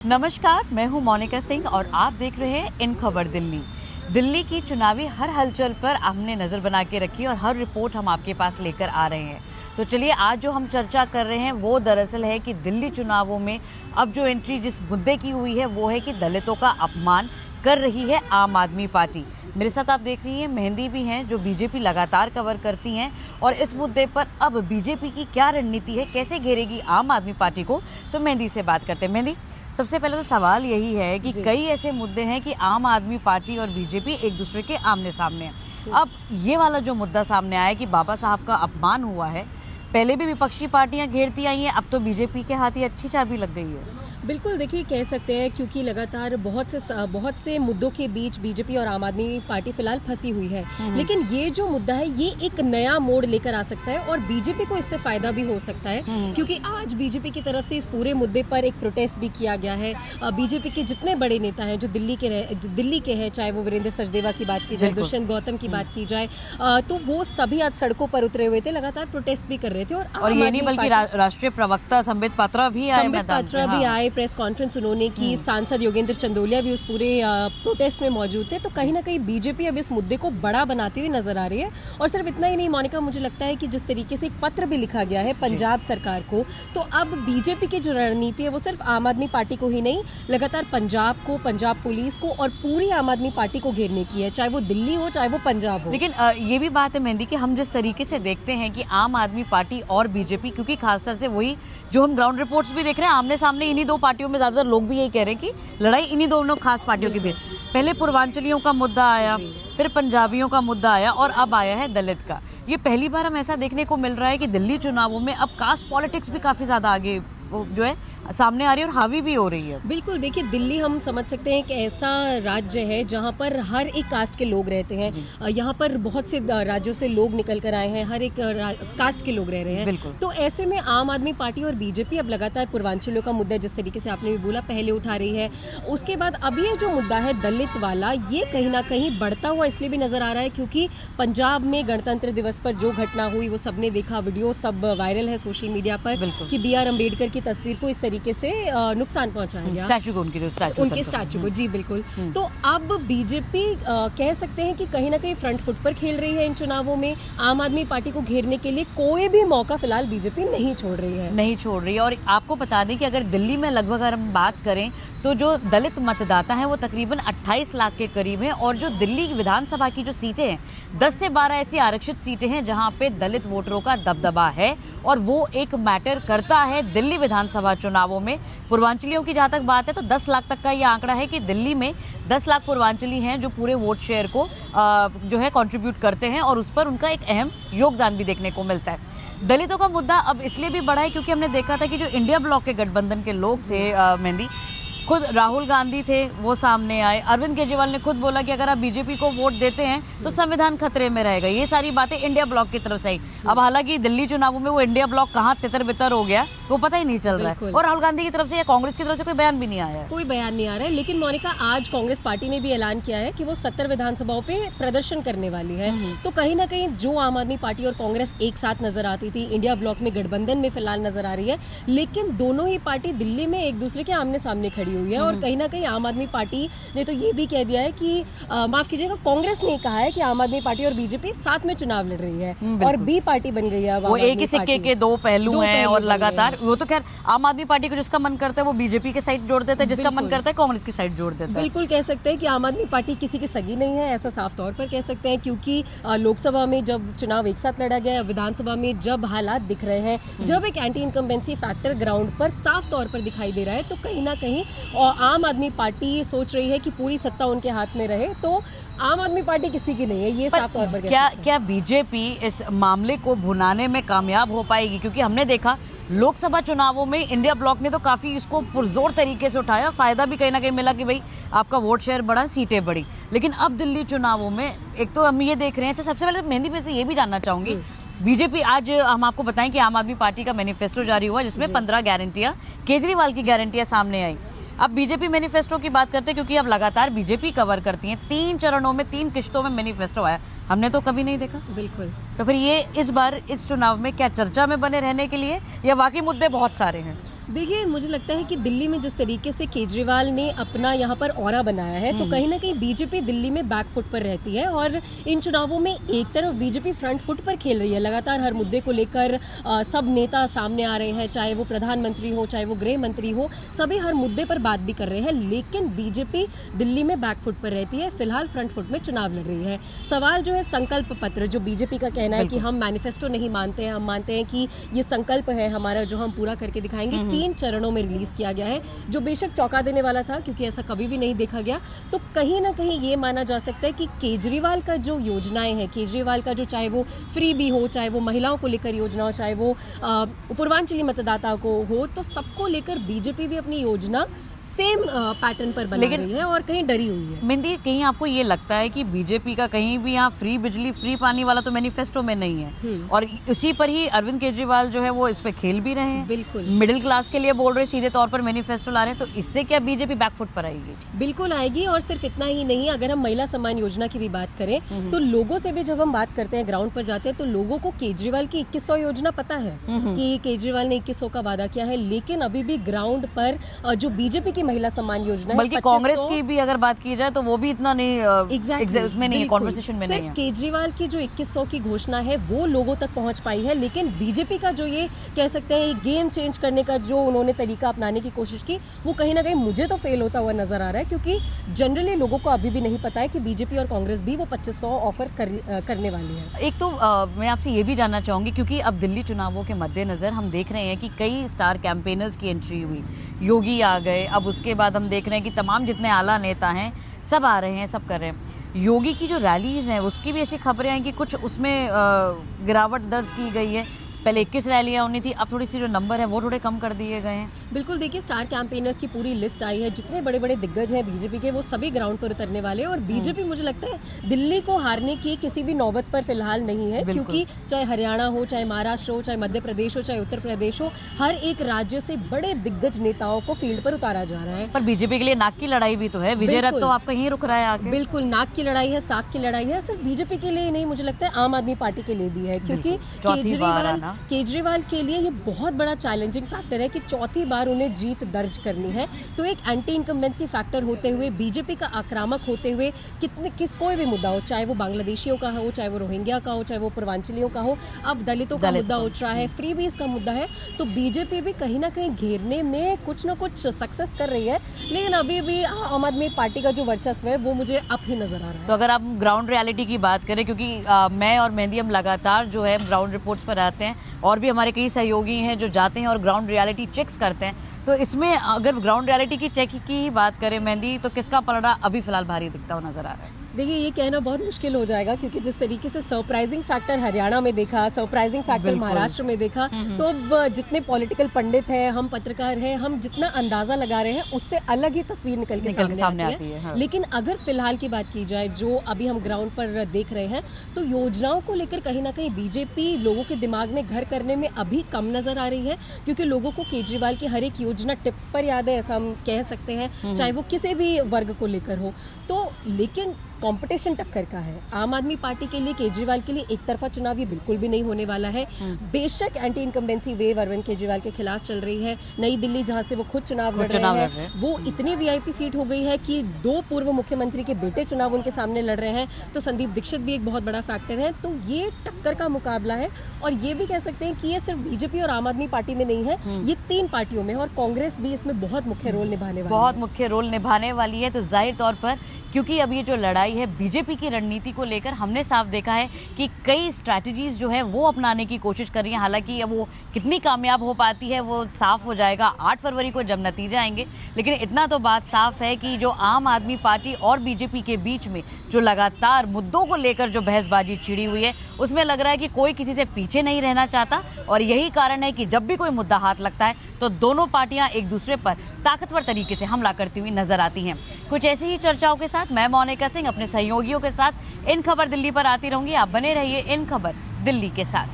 नमस्कार, मैं हूं मोनिका सिंह और आप देख रहे हैं इन खबर दिल्ली। दिल्ली की चुनावी हर हलचल पर हमने नज़र बना के रखी और हर रिपोर्ट हम आपके पास लेकर आ रहे हैं। तो चलिए, आज जो हम चर्चा कर रहे हैं वो दरअसल है कि दिल्ली चुनावों में अब जो एंट्री जिस मुद्दे की हुई है वो है कि दलितों का अपमान कर रही है आम आदमी पार्टी। मेरे साथ आप देख रही हैं मेहंदी भी हैं जो बीजेपी लगातार कवर करती हैं और इस मुद्दे पर अब बीजेपी की क्या रणनीति है, कैसे घेरेगी आम आदमी पार्टी को, तो मेहंदी से बात करते हैं। मेहंदी, सबसे पहले तो सवाल यही है कि कई ऐसे मुद्दे हैं कि आम आदमी पार्टी और बीजेपी एक दूसरे के आमने सामने हैं। अब ये वाला जो मुद्दा सामने आया कि बाबा साहब का अपमान हुआ है, पहले भी विपक्षी पार्टियां घेरती आई हैं, अब तो बीजेपी के हाथ ही अच्छी चाबी लग गई है। बिल्कुल, देखिए कह सकते हैं क्योंकि लगातार बहुत से मुद्दों के बीच बीजेपी और आम आदमी पार्टी फिलहाल फंसी हुई है। लेकिन ये जो मुद्दा है ये एक नया मोड़ लेकर आ सकता है और बीजेपी को इससे फायदा भी हो सकता है, क्योंकि आज बीजेपी की तरफ से इस पूरे मुद्दे पर एक प्रोटेस्ट भी किया गया है। बीजेपी के जितने बड़े नेता हैं जो दिल्ली के हैं, चाहे वो वीरेंद्र सचदेवा की बात की जाए, दुष्यंत गौतम की बात की जाए, तो वो सभी आज सड़कों पर उतरे हुए थे, लगातार प्रोटेस्ट भी कर रहे थे। और ये नहीं बल्कि राष्ट्रीय प्रवक्ता संबित पात्रा भी आए, प्रेस कॉन्फ्रेंस उन्होंने की, सांसद योगेंद्र चंदोलिया भी उस पूरे प्रोटेस्ट में मौजूद थे। तो कहीं ना कहीं बीजेपी अब इस मुद्दे को बड़ा बनाती हुई नजर आ रही है। और सिर्फ इतना ही नहीं मोनिका, मुझे लगता है कि जिस तरीके से एक पत्र भी लिखा गया है पंजाब सरकार को, तो अब बीजेपी की जो रणनीति है वो सिर्फ आम आदमी पार्टी को ही नहीं, लगातार पंजाब को, पंजाब पुलिस को और पूरी आम आदमी पार्टी को घेरने की है, चाहे वो दिल्ली हो चाहे वो पंजाब हो। लेकिन ये भी बात है मेहंदी कि हम जिस तरीके से देखते हैं कि आम आदमी पार्टी और बीजेपी, क्योंकि खासतौर से वही जो हम ग्राउंड रिपोर्ट्स भी देख रहे हैं, आमने सामने इन्हीं दो पार्टियों में ज्यादातर लोग भी यही कह रहे हैं कि लड़ाई इन्हीं दोनों खास पार्टियों के बीच। पहले पूर्वांचलियों का मुद्दा आया, फिर पंजाबियों का मुद्दा आया और अब आया है दलित का। ये पहली बार हम ऐसा देखने को मिल रहा है कि दिल्ली चुनावों में अब कास्ट पॉलिटिक्स भी काफी ज्यादा आगे जो है सामने आ रही है और हावी भी हो रही है। बिल्कुल, देखिए दिल्ली हम समझ सकते हैं कि ऐसा राज्य है जहां पर हर एक कास्ट के लोग रहते हैं। यहाँ पर बहुत से राज्यों से लोग निकल कर आए हैं, हर एक कास्ट के लोग रह रहे हैं। तो ऐसे में आम आदमी पार्टी और बीजेपी अब लगातार पूर्वांचलों का मुद्दा, जिस तरीके से आपने भी बोला, पहले उठा रही है। उसके बाद अब ये जो मुद्दा है दलित वाला, ये कहीं ना कहीं बढ़ता हुआ इसलिए भी नजर आ रहा है क्योंकि पंजाब में गणतंत्र दिवस पर जो घटना हुई वो सबने देखा, वीडियो सब वायरल है सोशल मीडिया पर कि BR अम्बेडकर की तस्वीर को इस तरीके से नुकसान पहुंचाया गया, स्टैचू को, उनके स्टैचू को। जी बिल्कुल। तो अब बीजेपी कह सकते हैं कि कहीं ना कहीं फ्रंट फुट पर खेल रही है इन चुनावों में। आम आदमी पार्टी को घेरने के लिए कोई भी मौका फिलहाल बीजेपी नहीं छोड़ रही है। और आपको बता दें कि अगर दिल्ली में लगभग अगर हम बात करें तो जो दलित मतदाता हैं वो तकरीबन 28 लाख के करीब हैं और जो दिल्ली विधानसभा की जो सीटें हैं, 10 से 12 ऐसी आरक्षित सीटें हैं जहां पे दलित वोटरों का दबदबा है और वो एक मैटर करता है दिल्ली विधानसभा चुनावों में। पूर्वांचलियों की जहां तक बात है तो 10 लाख तक का ये आंकड़ा है कि दिल्ली में 10 लाख पूर्वांचली हैं जो पूरे वोट शेयर को जो है कंट्रीब्यूट करते हैं और उस पर उनका एक अहम योगदान भी देखने को मिलता है। दलितों का मुद्दा अब इसलिए भी बढ़ा है क्योंकि हमने देखा था कि जो इंडिया ब्लॉक के गठबंधन के लोग थे, मेहंदी, खुद राहुल गांधी थे, वो सामने आए। अरविंद केजरीवाल ने खुद बोला कि अगर आप बीजेपी को वोट देते हैं तो संविधान खतरे में रहेगा। ये सारी बातें इंडिया ब्लॉक की तरफ से आई। अब हालांकि दिल्ली चुनावों में वो इंडिया ब्लॉक कहाँ तितर बितर हो गया वो पता ही नहीं चल रहा है और राहुल गांधी की तरफ से या कांग्रेस की तरफ से कोई बयान भी नहीं आया है। कोई बयान नहीं आ रहा है। लेकिन मोनिका, आज कांग्रेस पार्टी ने भी ऐलान किया है कि वो 70 विधानसभाओं पे प्रदर्शन करने वाली है। तो कहीं ना कहीं जो आम आदमी पार्टी और कांग्रेस एक साथ नजर आती थी, इंडिया ब्लॉक में गठबंधन में फिलहाल नजर आ रही है, लेकिन दोनों ही पार्टी दिल्ली में एक दूसरे के आमने सामने खड़ी हुई है। और कहीं ना कहीं आम आदमी पार्टी ने तो ये भी कह दिया है कि माफ कीजिएगा, कांग्रेस ने कहा है कि आम आदमी पार्टी और बीजेपी साथ में चुनाव लड़ रही है और बी पार्टी बन गई है। वो एक ही सिक्के के दो पहलू हैं और लगातार वो तो खैर आम आदमी पार्टी को जिसका मन करता है वो बीजेपी के साइड जोड़ देता है, जिसका मन करता है कांग्रेस की साइड जोड़ देता है। बिल्कुल कह सकते हैं कि आम आदमी पार्टी किसी की सगी नहीं है, ऐसा साफ तौर पर कह सकते हैं, क्योंकि लोकसभा में जब चुनाव एक साथ लड़ा गया, विधानसभा में जब हालात दिख रहे हैं, जब एक एंटी इनकम्बेंसी फैक्टर ग्राउंड पर साफ तौर पर दिखाई दे रहा है, तो कहीं ना कहीं आम आदमी पार्टी सोच रही है कि पूरी सत्ता उनके हाथ में रहे। तो आम आदमी पार्टी किसी की नहीं है, ये साफ तौर पर क्या बीजेपी इस मामले को भुनाने में कामयाब हो पाएगी? क्योंकि हमने देखा लोकसभा चुनावों में इंडिया ब्लॉक ने तो काफी इसको पुरजोर तरीके से उठाया, फायदा भी कहीं ना कहीं मिला कि भाई आपका वोट शेयर बढ़ा, सीटें बढ़ी। लेकिन अब दिल्ली चुनावों में एक तो हम ये देख रहे हैं। अच्छा, सबसे पहले मेहंदी में से ये भी जानना चाहूंगी, बीजेपी, आज हम आपको बताएं कि आम आदमी पार्टी का मैनिफेस्टो जारी हुआ जिसमें 15 गारंटियां, केजरीवाल की गारंटियां सामने आई। अब बीजेपी मैनिफेस्टो की बात करते हैं क्योंकि अब लगातार बीजेपी कवर करती है। 3 चरणों में 3 किश्तों में मैनिफेस्टो आया, हमने तो कभी नहीं देखा। बिल्कुल। तो फिर ये इस बार इस चुनाव में क्या चर्चा में बने रहने के लिए या बाकी मुद्दे बहुत सारे हैं? देखिए, मुझे लगता है कि दिल्ली में जिस तरीके से केजरीवाल ने अपना यहाँ पर ऑरा बनाया है, तो कहीं ना कहीं बीजेपी दिल्ली में बैक फुट पर रहती है। और इन चुनावों में एक तरफ बीजेपी फ्रंट फुट पर खेल रही है, लगातार हर मुद्दे को लेकर सब नेता सामने आ रहे हैं, चाहे वो प्रधानमंत्री हो, चाहे वो गृह मंत्री हो, सभी हर मुद्दे पर बात भी कर रहे हैं। लेकिन बीजेपी दिल्ली में बैक फुट पर रहती है, फिलहाल फ्रंट फुट में चुनाव लड़ रही है। सवाल जो है संकल्प पत्र, जो बीजेपी का कहना है कि हम मैनिफेस्टो नहीं मानते हैं, हम मानते हैं कि ये संकल्प है हमारा जो हम पूरा करके दिखाएंगे, 3 चरणों में रिलीज किया गया है, जो बेशक चौंका देने वाला था क्योंकि ऐसा कभी भी नहीं देखा गया। तो कहीं ना कहीं ये माना जा सकता है कि केजरीवाल का जो योजनाएं हैं, केजरीवाल का जो, चाहे वो फ्री भी हो, चाहे वो महिलाओं को लेकर योजना हो, चाहे वो पूर्वांचली मतदाता को हो, तो सबको लेकर बीजेपी भी अपनी योजना सेम पैटर्न पर बना रही है और कहीं डरी हुई है। मेहंदी, कहीं आपको ये लगता है कि बीजेपी का कहीं भी यहाँ फ्री बिजली फ्री पानी वाला तो मैनिफेस्टो में नहीं है, और इसी पर ही अरविंद केजरीवाल जो है वो इस पे खेल भी रहे हैं, बिल्कुल मिडिल क्लास के लिए बोल रहे, सीधे तौर पर मैनिफेस्टो ला रहे हैं, तो इससे क्या बीजेपी बैकफुट पर आएगी? बिल्कुल आएगी। और सिर्फ इतना ही नहीं, अगर हम महिला सम्मान योजना की भी बात करें तो लोगों से भी जब हम बात करते हैं, ग्राउंड पर जाते हैं, तो लोगों को केजरीवाल की 2100 योजना पता है कि केजरीवाल ने 2100 का वादा किया है, लेकिन अभी भी ग्राउंड पर जो बीजेपी की महिला सम्मान योजना, बल्कि कांग्रेस की भी अगर बात की जाए तो वो भी इतना नहीं, उसमें नहीं, कॉन्वर्सेशन में नहीं है। केजरीवाल की जो 2100 की घोषणा है वो लोगों तक पहुंच पाई है, लेकिन बीजेपी का जो ये कह सकते हैं गेम चेंज करने का जो उन्होंने तरीका अपनाने की कोशिश की, वो कहीं ना कहीं मुझे तो फेल होता हुआ नजर आ रहा है, क्योंकि जनरली लोगों को अभी भी नहीं पता है कि बीजेपी और कांग्रेस भी वो 2500 ऑफर करने वाली है। एक तो मैं आपसे ये भी जानना चाहूंगी, क्योंकि अब दिल्ली चुनावों के मद्देनजर हम देख रहे हैं कि कई स्टार कैंपेनर्स की एंट्री हुई, योगी आ गए, अब उसके बाद हम देख रहे हैं कि तमाम जितने आला नेता हैं सब आ रहे हैं, सब कर रहे हैं। योगी की जो रैलीज हैं उसकी भी ऐसी खबरें हैं कि कुछ उसमें गिरावट दर्ज की गई है। पहले 21 रैलियां होनी थी, अब थोड़ी सी जो नंबर है वो थोड़े कम कर दिए गए हैं। बिल्कुल, देखिए स्टार कैंपेनर्स की पूरी लिस्ट आई है, जितने बड़े बड़े दिग्गज हैं बीजेपी के वो सभी ग्राउंड पर उतरने वाले हैं। और बीजेपी मुझे लगता है दिल्ली को हारने की किसी भी नौबत पर फिलहाल नहीं है, क्योंकि चाहे हरियाणा हो, चाहे महाराष्ट्र हो, चाहे मध्य प्रदेश हो, चाहे उत्तर प्रदेश हो, हर एक राज्य से बड़े दिग्गज नेताओं को फील्ड पर उतारा जा रहा है। पर बीजेपी के लिए नाक की लड़ाई भी तो है, विजय रथ तो आपका यहीं रुक रहा है आगे। बिल्कुल, नाक की लड़ाई है, साख की लड़ाई है, सिर्फ बीजेपी के लिए ही नहीं, मुझे लगता है आम आदमी पार्टी के लिए भी है, क्योंकि केजरीवाल के लिए ये बहुत बड़ा चैलेंजिंग फैक्टर है कि चौथी बार उन्हें जीत दर्ज करनी है। तो एक एंटी इनकम्बेंसी फैक्टर होते हुए, बीजेपी का आक्रामक होते हुए, कोई भी मुद्दा हो, चाहे वो बांग्लादेशियों का हो, चाहे वो रोहिंग्या का हो, चाहे वो पूर्वांचलियों का हो, अब दलितों का मुद्दा उठ रहा है, फ्रीबीज का मुद्दा है, तो बीजेपी भी कहीं ना कहीं घेरने में कुछ ना कुछ सक्सेस कर रही है। लेकिन अभी भी आम आदमी पार्टी का जो वर्चस्व है वो मुझे अब ही नजर आ रहा है। तो अगर आप ग्राउंड रियलिटी की बात करें, क्योंकि मैं और मेहंदी हम लगातार जो है ग्राउंड रिपोर्ट्स पर आते हैं, और भी हमारे कई सहयोगी हैं जो जाते हैं और ग्राउंड रियलिटी चेक्स करते हैं, तो इसमें अगर ग्राउंड रियलिटी की चेक की ही बात करें मेहंदी, तो किसका पलड़ा अभी फिलहाल भारी दिखता हुआ नजर आ रहा है? देखिए, ये कहना बहुत मुश्किल हो जाएगा, क्योंकि जिस तरीके से सरप्राइजिंग फैक्टर हरियाणा में देखा, सरप्राइजिंग फैक्टर महाराष्ट्र में देखा, तो अब जितने पॉलिटिकल पंडित हैं, हम पत्रकार हैं, हम जितना अंदाजा लगा रहे हैं उससे अलग ही तस्वीर निकल के सामने आती है। लेकिन अगर फिलहाल की बात की जाए, जो अभी हम ग्राउंड पर देख रहे हैं, तो योजनाओं को लेकर कहीं ना कहीं बीजेपी लोगों के दिमाग में घर करने में अभी कम नजर आ रही है, क्योंकि लोगों को केजरीवाल की हर एक योजना टिप्स पर याद है, ऐसा हम कह सकते हैं, चाहे वो किसी भी वर्ग को लेकर हो। तो लेकिन कंपटीशन टक्कर का है। आम आदमी पार्टी के लिए, केजरीवाल के लिए एक तरफा चुनाव ये बिल्कुल भी नहीं होने वाला है। बेशक anti incumbency wave Arvind Kejriwal के खिलाफ चल रही है। नई दिल्ली, जहां से वो खुद चुनाव लड़ रहे हैं, वो इतनी वीआईपी सीट हो गई है कि 2 पूर्व मुख्यमंत्री के बेटे चुनाव उनके सामने लड़ रहे हैं, तो संदीप दीक्षित भी एक बहुत बड़ा फैक्टर है। तो ये टक्कर का मुकाबला है, और ये भी कह सकते हैं कि ये सिर्फ बीजेपी और आम आदमी पार्टी में नहीं है, ये 3 पार्टियों में, और कांग्रेस भी इसमें बहुत मुख्य रोल निभाने वाली है। तो जाहिर तौर पर, क्योंकि अब ये जो लड़ाई है बीजेपी की रणनीति को लेकर, हमने साफ देखा है कि कई स्ट्रैटेजीज जो है वो अपनाने की कोशिश कर रही हैं। हालांकि अब वो कितनी कामयाब हो पाती है वो साफ हो जाएगा 8 फरवरी को जब नतीजे आएंगे। लेकिन इतना तो बात साफ है कि जो आम आदमी पार्टी और बीजेपी के बीच में जो लगातार मुद्दों को लेकर जो बहसबाजी छिड़ी हुई है, उसमें लग रहा है कि कोई किसी से पीछे नहीं रहना चाहता, और यही कारण है कि जब भी कोई मुद्दा हाथ लगता है तो दोनों पार्टियां एक दूसरे पर ताकतवर तरीके से हमला करती हुई नजर आती हैं। कुछ ऐसी ही चर्चाओं के साथ मैं मोनिका सिंह अपने सहयोगियों के साथ इन खबर दिल्ली पर आती रहूंगी। आप बने रहिए इन खबर दिल्ली के साथ।